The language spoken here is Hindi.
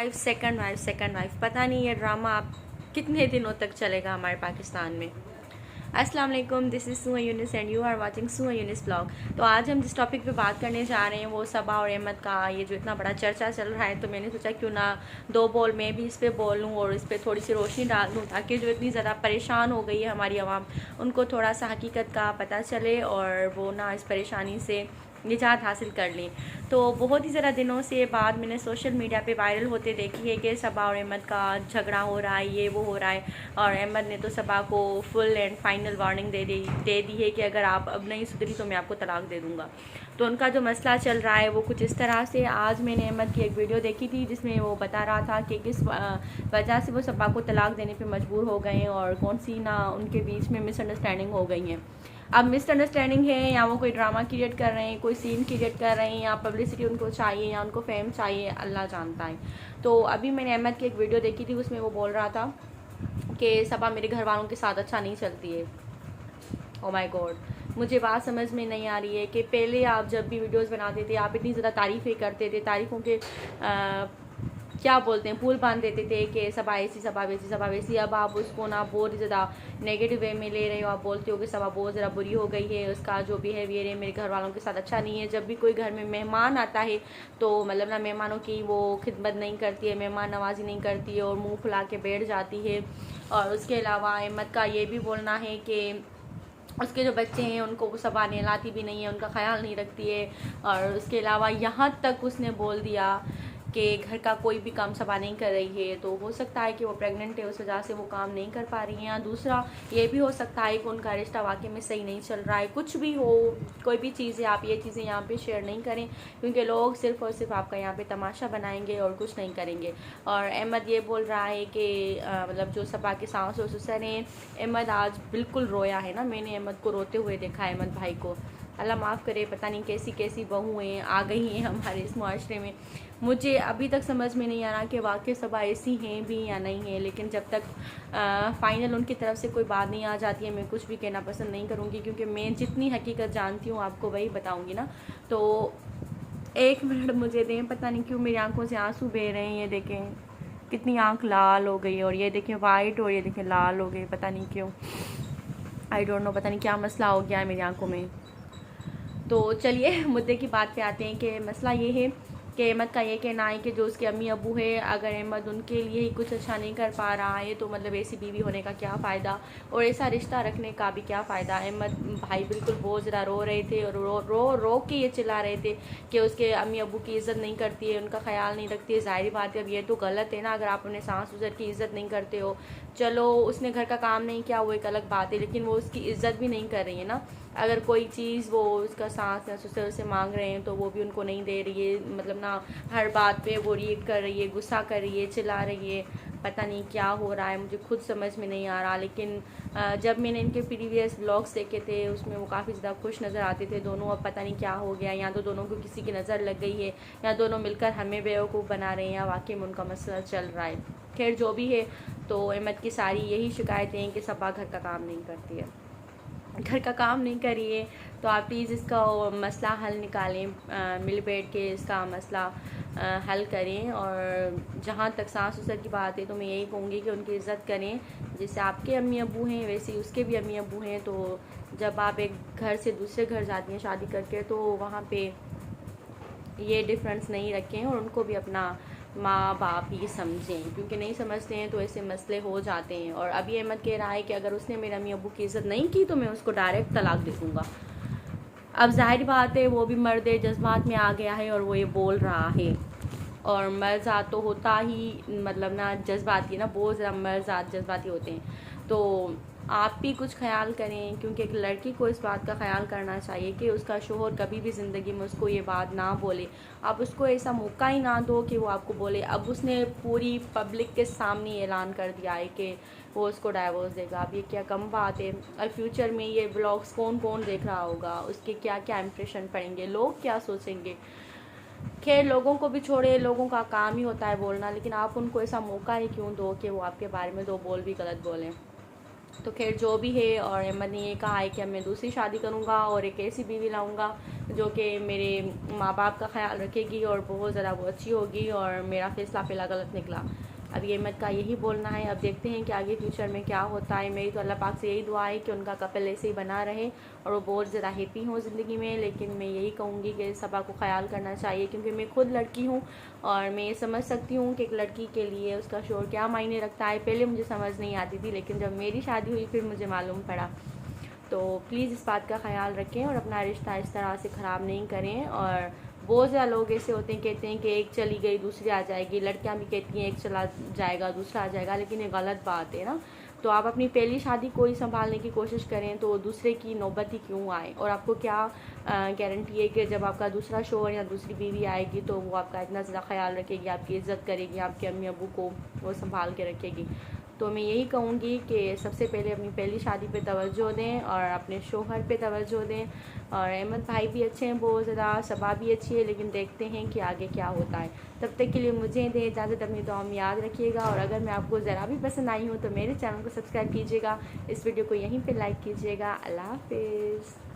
सेकंड वाइफ पता नहीं ये ड्रामा आप कितने दिनों तक चलेगा हमारे पाकिस्तान में। अस्सलाम वालेकुम, this is Suha Yunus and you are watching Suha Yunus blog. तो आज हम जिस टॉपिक पे बात करने जा रहे हैं वो सबा और अहमद का ये जो इतना बड़ा चर्चा चल रहा है, तो मैंने सोचा क्यों ना दो बोल मैं भी इस पर बोलूँ और इस पर थोड़ी सी रोशनी डाल दूँ, ताकि जो इतनी ज़्यादा परेशान हो गई है हमारी आवाम, उनको थोड़ा सा हकीकत का पता चले और वो ना इस परेशानी से निजात हासिल कर लें। तो बहुत ही ज़्यादा दिनों से बाद मैंने सोशल मीडिया पे वायरल होते देखी है कि सबा और अहमद का झगड़ा हो रहा है, ये वो हो रहा है, और अहमद ने तो सबा को फुल एंड फाइनल वार्निंग दे दी है कि अगर आप अब नहीं सुधरी तो मैं आपको तलाक दे दूँगा। तो उनका जो मसला चल रहा है वो कुछ इस तरह से, आज मैंने अहमद की एक वीडियो देखी थी जिसमें वो बता रहा था कि किस वजह से वो सबा को तलाक देने पे मजबूर हो गए हैं और कौन सी ना उनके बीच में मिसअंडरस्टैंडिंग हो गई हैं। अब मिसअंडरस्टैंडिंग है या वो कोई ड्रामा क्रिएट कर रहे हैं, कोई सीन क्रिएट कर रहे हैं, या पब्लिसिटी उनको चाहिए या उनको फेम चाहिए, अल्लाह जानता है। तो अभी मैंने अहमद की एक वीडियो देखी थी, उसमें वो बोल रहा था कि सबा मेरे घर वालों के साथ अच्छा नहीं चलती है। ओ माय गॉड, मुझे बात समझ में नहीं आ रही है कि पहले आप जब भी वीडियोस बनाते थे आप इतनी ज़्यादा तारीफ़ें करते थे, तारीफ़ों के क्या बोलते हैं पुल बांध देते थे कि सबा ऐसी सबा वैसी सबा वैसी। अब आप उसको ना बहुत ज़्यादा नेगेटिव वे में ले रहे हो, आप बोलते हो कि सबा बहुत ज़रा बुरी हो गई है, उसका जो बिहेवियर है मेरे घर वालों के साथ अच्छा नहीं है। जब भी कोई घर में मेहमान आता है तो मतलब ना मेहमानों की वो खिदमत नहीं करती है, मेहमान नवाजी नहीं करती है और मुँह फुला के बैठ जाती है। और उसके अलावा अहमद का ये भी बोलना है कि उसके जो बच्चे हैं उनको वो सबा नहलाती भी नहीं है, उनका ख्याल नहीं रखती है। और उसके अलावा यहाँ तक उसने बोल दिया कि घर का कोई भी काम सबा नहीं कर रही है, तो हो सकता है कि वो प्रेग्नेंट है, उस वजह से वो काम नहीं कर पा रही हैं। दूसरा ये भी हो सकता है कि उनका रिश्ता वाकई में सही नहीं चल रहा है। कुछ भी हो, कोई भी चीज़ें आप ये चीज़ें यहाँ पे शेयर नहीं करें, क्योंकि लोग सिर्फ़ और सिर्फ आपका यहाँ पे तमाशा बनाएंगे और कुछ नहीं करेंगे। और अहमद ये बोल रहा है कि मतलब जो सबा के सास और ससुर हैं, अहमद आज बिल्कुल रोया है ना, मैंने अहमद को रोते हुए देखा है, अहमद भाई को। अल्लाह माफ़ करे, पता नहीं कैसी कैसी बहुएँ आ गई हैं हमारे इस मुआशरे में। मुझे अभी तक समझ में नहीं आ रहा कि वाकई सबा ऐसी हैं भी या नहीं है, लेकिन जब तक फ़ाइनल उनकी तरफ से कोई बात नहीं आ जाती है मैं कुछ भी कहना पसंद नहीं करूँगी, क्योंकि मैं जितनी हकीकत जानती हूँ आपको वही बताऊँगी ना। तो एक मिनट मुझे दें, पता नहीं क्यों मेरी आंखों से आंसू बह रहे हैं। ये देखें कितनी आंख लाल हो गई, और ये देखें वाइट, और ये देखें लाल हो गई, पता नहीं क्यों, आई डोंट नो, पता नहीं क्या मसला हो गया है मेरी आंखों में। तो चलिए मुद्दे की बात पे आते हैं कि मसला ये है कि अहमद का ये कहना है कि जो उसके अम्मी अबू है, अगर अहमद उनके लिए ही कुछ अच्छा नहीं कर पा रहा है तो मतलब ऐसी बीवी होने का क्या फ़ायदा और ऐसा रिश्ता रखने का भी क्या फ़ायदा। अहमद भाई बिल्कुल बहुत ज़रा रो रहे थे और रो के ये चिल्ला रहे थे कि उसके अम्मी अबू की इज़्ज़त नहीं करती है, उनका ख्याल नहीं रखती है। ज़ाहिर बात है, अब ये तो गलत है ना, अगर आप अपने सास ससुर की इज़्ज़त नहीं करते हो, चलो उसने घर का काम नहीं किया वो एक अलग बात है, लेकिन वो उसकी इज़्ज़त भी नहीं कर रही है ना। अगर कोई चीज़ वो उसका सास या ससुर से मांग रहे हैं तो वो भी उनको नहीं दे रही है, मतलब ना हर बात पे वो रिएक्ट कर रही है, गुस्सा कर रही है, चिल्ला रही है, पता नहीं क्या हो रहा है, मुझे खुद समझ में नहीं आ रहा। लेकिन जब मैंने इनके प्रीवियस ब्लॉग्स देखे थे उसमें वो काफ़ी ज़्यादा खुश नज़र आते थे दोनों। अब पता नहीं क्या हो गया, या तो दोनों को किसी की नज़र लग गई है या दोनों मिलकर हमें बेवकूफ़ बना रहे हैं, या वाकई में उनका मसला चल रहा है। खैर जो भी है, तो अहमद की सारी यही शिकायतें हैं कि सबा घर का काम नहीं करती है, घर का काम नहीं करिए। तो आप प्लीज़ इसका मसला हल निकालें, मिल बैठ के इसका मसला हल करें। और जहाँ तक सास ससुर की बात है तो मैं यही कहूँगी कि उनकी इज़्ज़त करें, जैसे आपके अम्मी अबू हैं वैसे ही उसके भी अम्मी अबू हैं। तो जब आप एक घर से दूसरे घर जाती हैं शादी करके, तो वहाँ पे ये डिफरेंस नहीं रखें और उनको भी अपना माँ बाप ही समझें, क्योंकि नहीं समझते हैं तो ऐसे मसले हो जाते हैं। और अभी अहमद कह रहा है कि अगर उसने मेरे अम्मी अबू की इज़्ज़त नहीं की तो मैं उसको डायरेक्ट तलाक दे दूँगा। अब जाहिर बात है वो भी मर्द जज्बात में आ गया है और वो ये बोल रहा है, और मर्द तो होता ही मतलब ना जज्बाती है ना, बहुत ज़्यादा मर्द जज्बाती होते हैं। तो आप भी कुछ ख्याल करें, क्योंकि एक लड़की को इस बात का ख्याल करना चाहिए कि उसका शोहर कभी भी ज़िंदगी में उसको ये बात ना बोले, आप उसको ऐसा मौका ही ना दो कि वो आपको बोले। अब उसने पूरी पब्लिक के सामने ऐलान कर दिया है कि वो उसको डाइवोर्स देगा, अब ये क्या कम बात है। और फ्यूचर में ये ब्लॉग्स कौन कौन देख रहा होगा, उसके क्या क्या इम्प्रेशन पड़ेंगे, लोग क्या सोचेंगे। खैर लोगों को भी छोड़े, लोगों का काम ही होता है बोलना, लेकिन आप उनको ऐसा मौका ही क्यों दो कि वो आपके बारे में दो बोल भी गलत बोलें। तो खैर जो भी है, और अहमद ने ये कहा है कि अब मैं दूसरी शादी करूँगा और एक ऐसी बीवी लाऊँगा जो कि मेरे माँ बाप का ख्याल रखेगी और बहुत ज़्यादा वो अच्छी होगी, और मेरा फ़ैसला पहला गलत निकला। अब ये अहमद का यही बोलना है। अब देखते हैं कि आगे फ्यूचर में क्या होता है। मेरी तो अल्लाह पाक से यही दुआ है कि उनका कपल ऐसे ही बना रहे और वो बहुत ज़्यादा हैप्पी हों ज़िंदगी में। लेकिन मैं यही कहूँगी कि सबा को ख्याल करना चाहिए, क्योंकि मैं खुद लड़की हूँ और मैं ये समझ सकती हूँ कि एक लड़की के लिए उसका शोर क्या मायने रखता है। पहले मुझे समझ नहीं आती थी, लेकिन जब मेरी शादी हुई फिर मुझे मालूम पड़ा। तो प्लीज़ इस बात का ख्याल रखें और अपना रिश्ता इस तरह से ख़राब नहीं करें। और बहुत ज़्यादा लोग ऐसे होते हैं, कहते हैं कि एक चली गई दूसरी आ जाएगी। लड़कियां भी कहती हैं एक चला जाएगा दूसरा आ जाएगा, लेकिन ये गलत बात है ना। तो आप अपनी पहली शादी को ही संभालने की कोशिश करें तो दूसरे की नौबत ही क्यों आए। और आपको क्या गारंटी है कि जब आपका दूसरा शौहर या दूसरी बीवी आएगी तो वो आपका इतना ज़्यादा ख्याल रखेगी, आपकी इज़्ज़त करेगी, आपके अम्मी अबू को वो संभाल के रखेगी। तो मैं यही कहूँगी कि सबसे पहले अपनी पहली शादी पे तवज्जो दें और अपने शौहर पे तवज्जो दें। और अहमद भाई भी अच्छे हैं बहुत ज़्यादा, सबा भी अच्छी है, लेकिन देखते हैं कि आगे क्या होता है। तब तक के लिए मुझे दें इजाज़त, अपनी दुआ में याद रखिएगा। और अगर मैं आपको ज़रा भी पसंद आई हूँ तो मेरे चैनल को सब्सक्राइब कीजिएगा, इस वीडियो को यहीं पर लाइक कीजिएगा। अल्लाह हाफिज़।